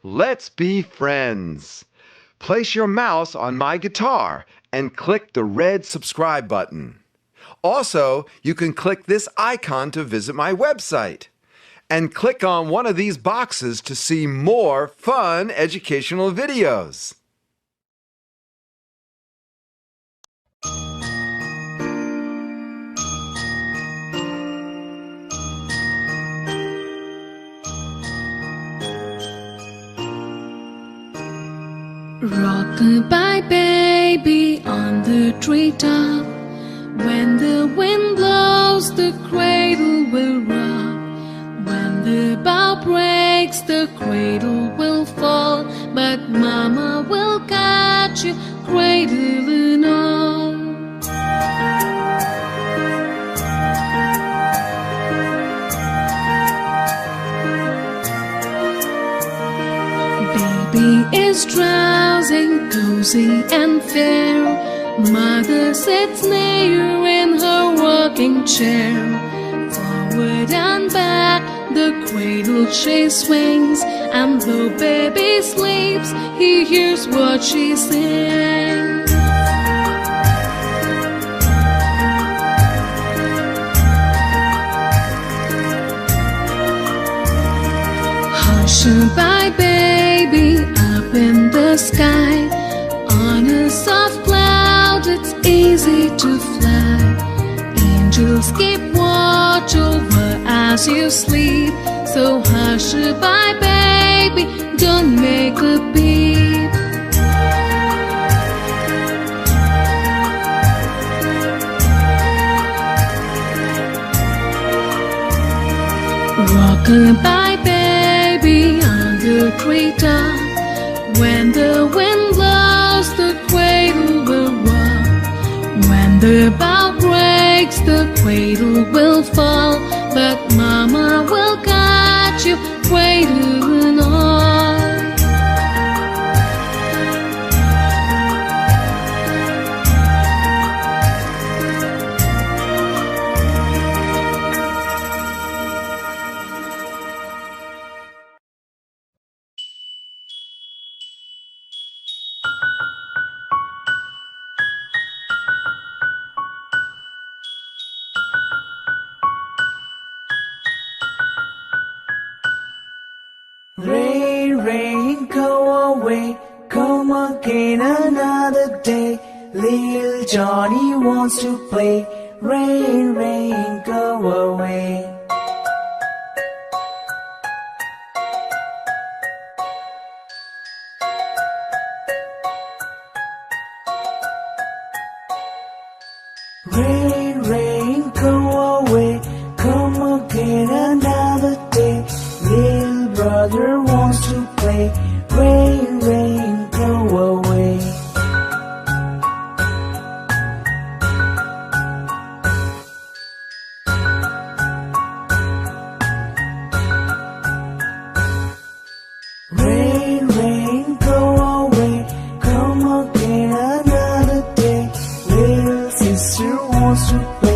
Let's be friends. Place your mouse on my guitar and click the red subscribe button. Also, you can click this icon to visit my website. And click on one of these boxes to see more fun educational videos. Rock-a-bye baby on the treetop. When the wind blows, the cradle will rock. When the bough breaks, the cradle will fall. But Mama will catch you, cradle and all. Baby is drowsing, cozy and fair. Mother sits near in her rocking chair. Forward and back, the cradle she swings. And though baby sleeps, he hears what she sings. Hush-a-bye baby up in the sky. On a soft cloud it's easy to fly. Angels keep watch over as you sleep. So hush-a-bye baby, don't make a peep. Rock-a-bye baby on the treetop. When the wind blows, the cradle will rock. When the bough breaks, the cradle will fall. But Mama will catch you, cradle and all. again another day. Little Johnny wants to play. Rain, rain, go away. Rain, rain, go away. Come again another day. Little brother wants to play. Rain, rain, go away. Rain, rain, go away. Come again another day. Little sister wants to play.